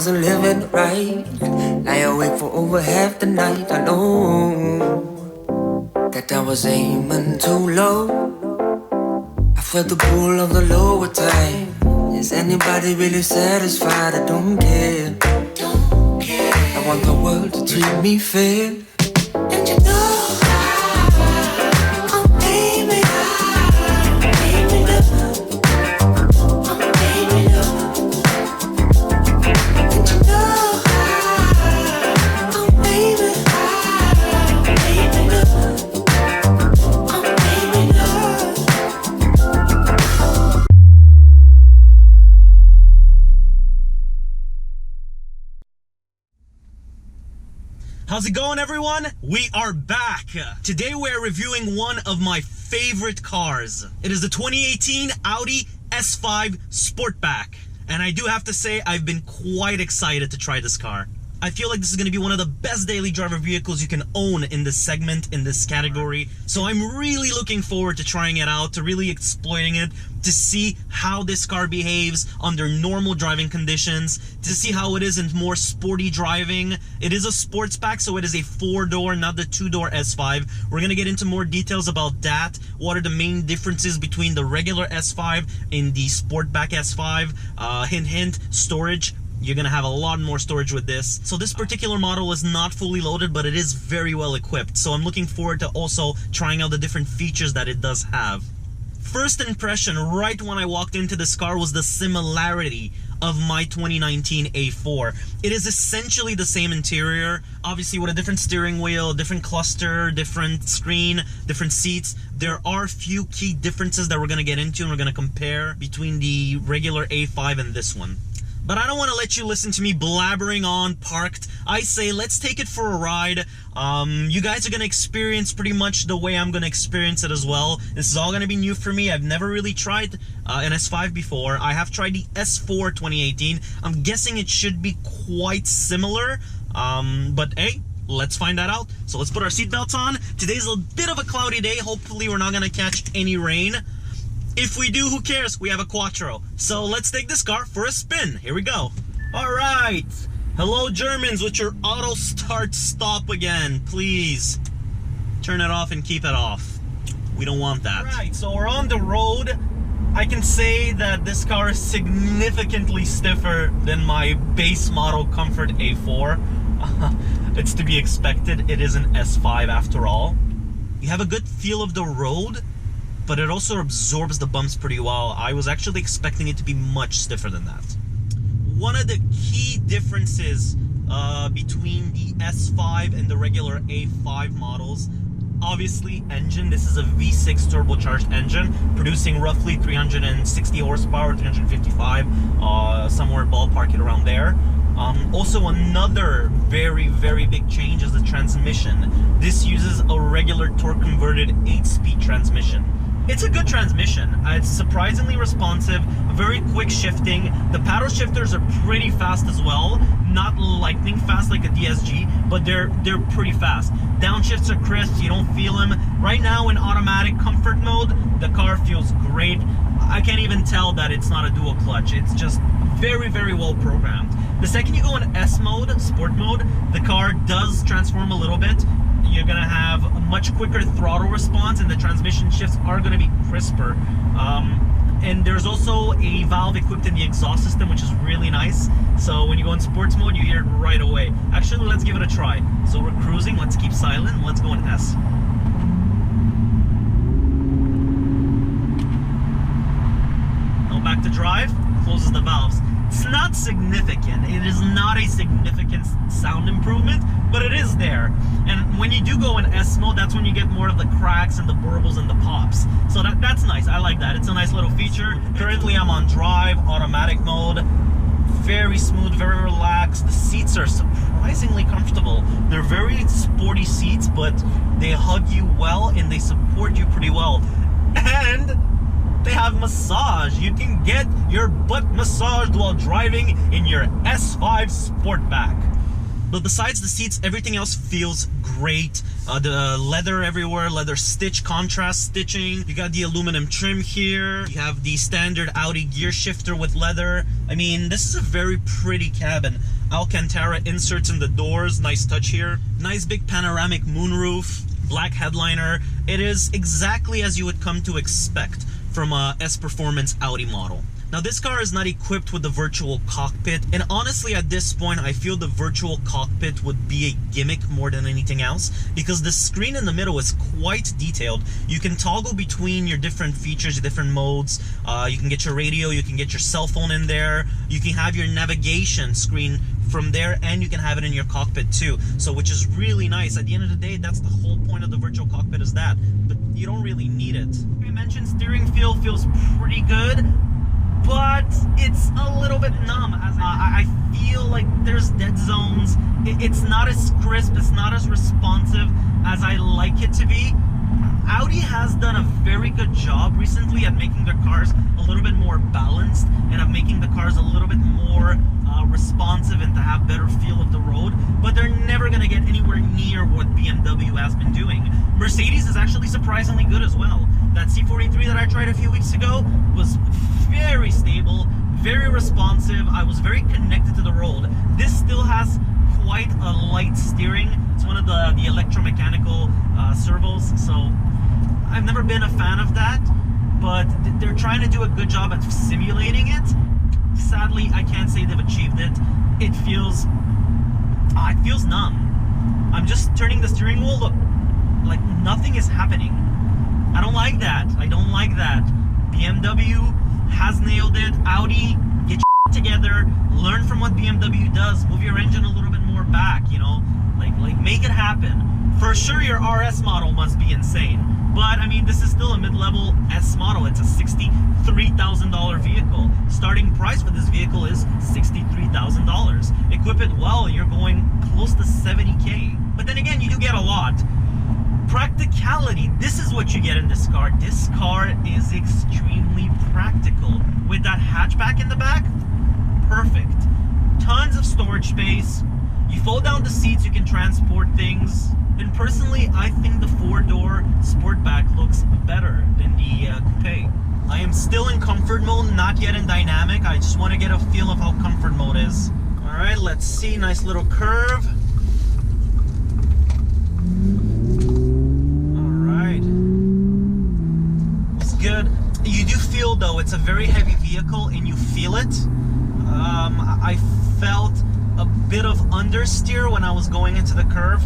wasn't living right. Lie awake for over half the night. I know that I was aiming too low. I felt the pull of the lower tide. Is anybody really satisfied? I don't care. I want the world to treat me fair. And you know I'm aiming up. I'm aiming up. And you know I'm aiming up. I'm aiming up. How's it going, everyone? We are back. Today we're reviewing one of my favorite cars. It is the 2018 Audi S5 Sportback. And I do have to say, I've been quite excited to try this car. I feel like this is going to be one of the best daily driver vehicles you can own in this segment, in this category. So I'm really looking forward to trying it out, to really exploiting it, to see how this car behaves under normal driving conditions, to see how it is in more sporty driving. It is a Sportsback, so it is a 4-door, not the 2-door S5. We're going to get into more details about that. What are the main differences between the regular S5 and the Sportback S5? Hint, hint, storage. You're gonna have a lot more storage with this. So this particular model is not fully loaded, but it is very well equipped. So I'm looking forward to also trying out the different features that it does have. First impression right when I walked into this car was the similarity of my 2019 A4. It is essentially the same interior, obviously with a different steering wheel, different cluster, different screen, different seats. There are a few key differences that we're gonna get into and we're gonna compare between the regular A5 and this one. But I don't want to let you listen to me blabbering on parked. I say let's take it for a ride. You guys are going to experience pretty much the way I'm going to experience it as well. This is all going to be new for me. I've never really tried an S5 before. I have tried the S4 2018. I'm guessing it should be quite similar. But hey, let's find that out. So let's put our seatbelts on. Today's a bit of a cloudy day. Hopefully we're not going to catch any rain. If we do, who cares? We have a Quattro. So let's take this car for a spin. Here we go. All right. Hello, Germans, with your auto start stop again. Please turn it off and keep it off. We don't want that. All right, so we're on the road. I can say that this car is significantly stiffer than my base model Comfort A4. It's to be expected. It is an S5 after all. You have a good feel of the road, but it also absorbs the bumps pretty well. I was actually expecting it to be much stiffer than that. One of the key differences between the S5 and the regular A5 models, obviously engine. This is a V6 turbocharged engine producing roughly 360 horsepower, 355, somewhere ballpark it around there. Also another very big change is the transmission. This uses a regular torque converted 8-speed transmission. It's a good transmission. It's surprisingly responsive, very quick shifting. The paddle shifters are pretty fast as well. Not lightning fast like a DSG, but they're pretty fast. Downshifts are crisp, you don't feel them. Right now in automatic comfort mode, the car feels great. I can't even tell that it's not a dual clutch. It's just very well programmed. The second you go in S mode, sport mode, the car does transform a little bit. You're gonna have a much quicker throttle response and the transmission shifts are gonna be crisper. And there's also a valve equipped in the exhaust system, which is really nice. So when you go in sports mode, you hear it right away. Actually, let's give it a try. So we're cruising, let's keep silent, and let's go in S. Now back to drive, closes the valves. It's not significant. It is not a significant sound improvement, but it is there. And when you do go in S mode, that's when you get more of the cracks and the burbles and the pops. So that's nice. I like that. It's a nice little feature. Currently, I'm on drive, automatic mode. Very smooth, very relaxed. The seats are surprisingly comfortable. They're very sporty seats, but they hug you well and they support you pretty well. And they have massage. You can get your butt massaged while driving in your S5 Sportback. But besides the seats, everything else feels great. The leather everywhere, leather stitch, contrast stitching. You got the aluminum trim here. You have the standard Audi gear shifter with leather. I mean, this is a very pretty cabin. Alcantara inserts in the doors, nice touch here. Nice big panoramic moonroof, black headliner. It is exactly as you would come to expect from a S-Performance Audi model. Now this car is not equipped with the virtual cockpit, and honestly at this point I feel the virtual cockpit would be a gimmick more than anything else, because the screen in the middle is quite detailed. You can toggle between your different features, your different modes. You can get your radio, you can get your cell phone in there, you can have your navigation screen from there, and you can have it in your cockpit too, so which is really nice. At the end of the day, that's the whole point of the virtual cockpit, is that, but you don't really need it. We mentioned steering feel feels pretty good, but it's a little bit numb. As I feel like there's dead zones. It's not as crisp, it's not as responsive as I like it to be. Audi has done a very good job recently at making their cars a little bit more balanced and of making the cars a little bit more responsive and to have better feel of the road, but they're never going to get anywhere near what BMW has been doing. Mercedes is actually surprisingly good as well. That C43 that I tried a few weeks ago was very stable, very responsive. I was very connected to the road. This still has quite a light steering. It's one of the electromechanical servos, so I've never been a fan of that, but they're trying to do a good job at simulating it. Sadly, I can't say they've achieved it. It feels numb. I'm just turning the steering wheel, look, like nothing is happening. I don't like that. I don't like that. BMW has nailed it. Audi, get your together. Learn from what BMW does. Move your engine a little bit more back, you know? Like make it happen. For sure, your RS model must be insane. But, I mean, this is still a mid-level S model. It's a $63,000 vehicle. Starting price for this vehicle is $63,000. Equip it well, you're going close to 70K. But then again, you do get a lot. Practicality, this is what you get in this car. This car is extremely practical. With that hatchback in the back, perfect. Tons of storage space. You fold down the seats, you can transport things. And personally, I think the four-door Sportback looks better than the coupe. I am still in comfort mode, not yet in dynamic. I just want to get a feel of how comfort mode is. All right, let's see. Nice little curve. All right. It's good. You do feel, though, it's a very heavy vehicle, and you feel it. I felt a bit of understeer when I was going into the curve.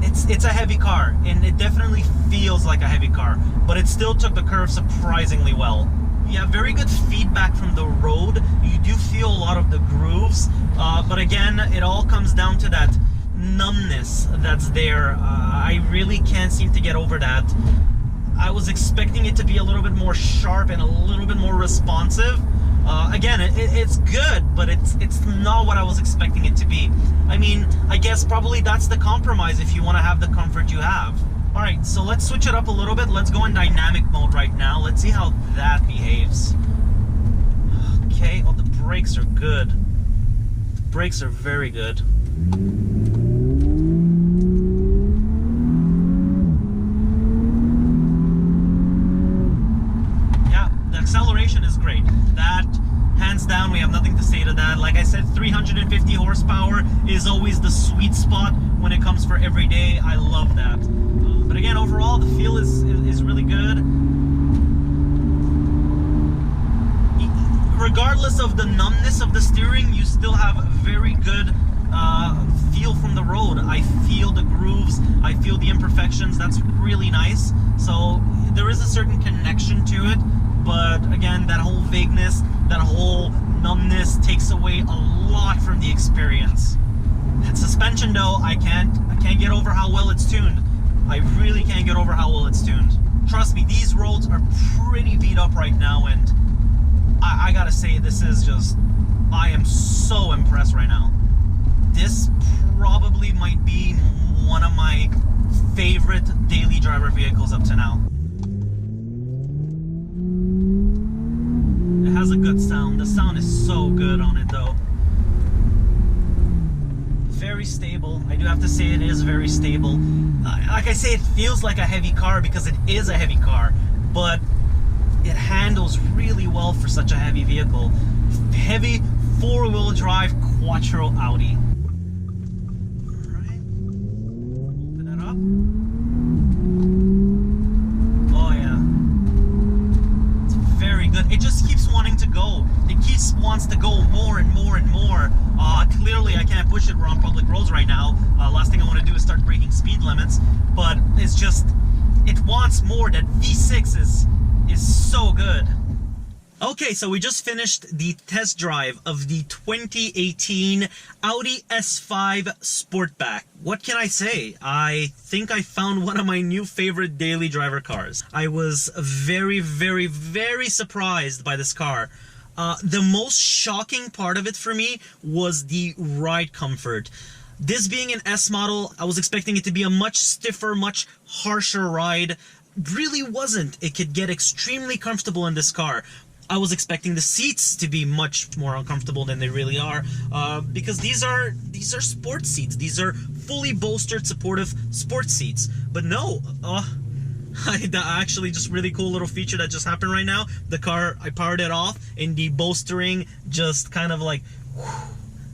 It's a heavy car, and it definitely feels like a heavy car, but it still took the curve surprisingly well. You have very good feedback from the road. You do feel a lot of the grooves, but again, it all comes down to that numbness that's there. I really can't seem to get over that. I was expecting it to be a little bit more sharp and a little bit more responsive. Again, it's good, but it's not what I was expecting it to be. I mean, I guess probably that's the compromise if you want to have the comfort you have. All right, so let's switch it up a little bit. Let's go in dynamic mode right now. Let's see how that behaves. Okay, oh, the brakes are good. The brakes are very good. Yeah, the acceleration is great. That, hands down, we have nothing to say to that. Like I said, 350 horsepower is always the sweet spot when it comes for every day. I love that. But again, overall, the feel is really good. Regardless of the numbness of the steering, you still have a very good feel from the road. I feel the grooves, I feel the imperfections. That's really nice. So there is a certain connection to it. But again, that whole vagueness, that whole numbness takes away a lot from the experience. That suspension, though, I can't get over how well it's tuned. I really can't get over how well it's tuned. Trust me, these roads are pretty beat up right now, and I gotta say, this is just, I am so impressed right now. This probably might be one of my favorite daily driver vehicles up to now. Has a good sound. The sound is so good on it, though. very stable. I do have to say it is very stable. Like I say, it feels like a heavy car because it is a heavy car, but it handles really well for such a heavy vehicle. Heavy four-wheel drive quattro Audi. Alright. Open that up. Oh yeah. It's very good. It just keeps wanting to go. It wants to go more and more and more. Clearly I can't push it. We're on public roads right now. Last thing I want to do is start breaking speed limits, but it's just, it wants more. That V6 is so good. Okay, so we just finished the test drive of the 2018 Audi S5 Sportback. What can I say? I think I found one of my new favorite daily driver cars. I was very, very, very surprised by this car. The most shocking part of it for me was the ride comfort. This being an S model, I was expecting it to be a much stiffer, much harsher ride. Really wasn't. It could get extremely comfortable in this car. I was expecting the seats to be much more uncomfortable than they really are, because these are sports seats. These are fully bolstered, supportive sports seats. But no, actually just really cool little feature that just happened right now. The car, I powered it off, and the bolstering just kind of like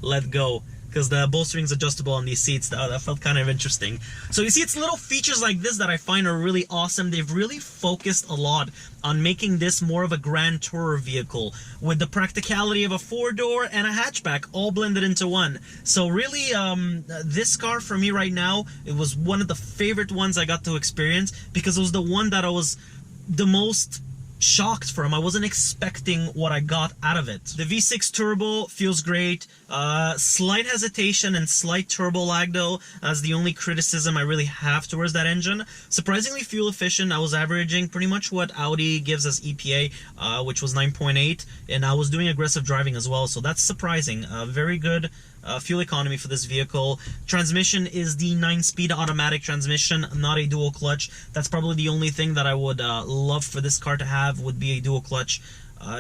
let go, because the bolstering is adjustable on these seats. That felt kind of interesting. So you see, it's little features like this that I find are really awesome. They've really focused a lot on making this more of a grand tourer vehicle, with the practicality of a four-door and a hatchback all blended into one. So really, this car for me right now, it was one of the favorite ones I got to experience, because it was the one that I was the most shocked from. I wasn't expecting what I got out of it. The V6 turbo feels great. Slight hesitation and slight turbo lag though, as the only criticism I really have towards that engine. Surprisingly fuel efficient. I was averaging pretty much what Audi gives as EPA, which was 9.8, and I was doing aggressive driving as well, so that's surprising. Very good fuel economy for this vehicle. Transmission is the 9-speed automatic transmission, not a dual clutch. That's probably the only thing that I would love for this car to have, would be a dual clutch.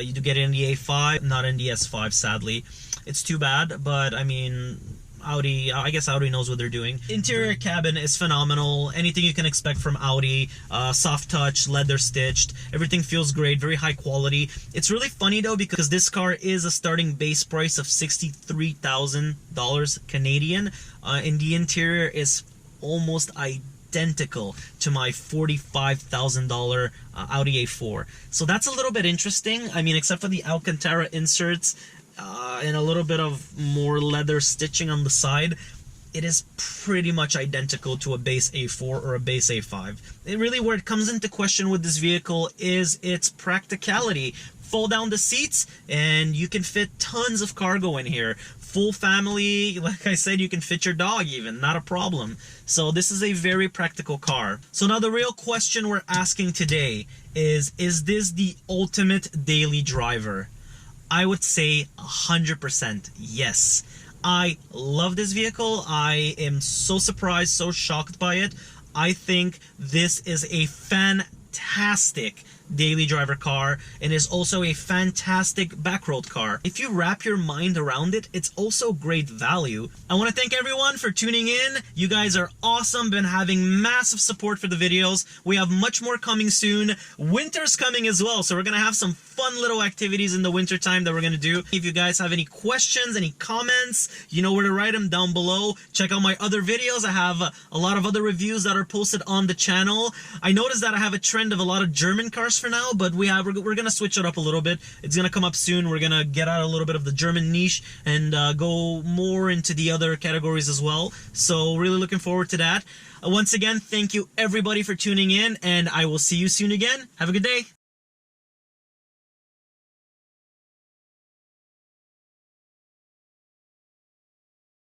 You do get it in the A5, not in the S5, sadly. It's too bad, but I mean, Audi, I guess Audi knows what they're doing. Interior cabin is phenomenal. Anything you can expect from Audi. Soft touch, leather stitched. Everything feels great, very high quality. It's really funny though, because this car is a starting base price of $63,000 Canadian, and the interior is almost identical to my $45,000 Audi A4. So that's a little bit interesting. I mean, except for the Alcantara inserts, and a little bit of more leather stitching on the side, it is pretty much identical to a base A4 or a base A5. Really, where it comes into question with this vehicle is its practicality. Fold down the seats and you can fit tons of cargo in here. Full family, like I said, you can fit your dog even, not a problem. So this is a very practical car. So now the real question we're asking today is this the ultimate daily driver? I would say 100% yes. I love this vehicle. I am so surprised, so shocked by it. I think this is a fantastic daily driver car, and is also a fantastic backroad car. If you wrap your mind around it, it's also great value. I want to thank everyone for tuning in. You guys are awesome, been having massive support for the videos. We have much more coming soon. Winter's coming as well, so we're gonna have some fun little activities in the winter time that we're gonna do. If you guys have any questions, any comments, you know where to write them down below. Check out my other videos. I have a lot of other reviews that are posted on the channel. I noticed that I have a trend of a lot of German cars for now, but we're gonna switch it up a little bit. It's gonna come up soon. We're gonna get out a little bit of the German niche and go more into the other categories as well. So really looking forward to that. Once again, thank you everybody for tuning in, and I will see you soon again. Have a good day.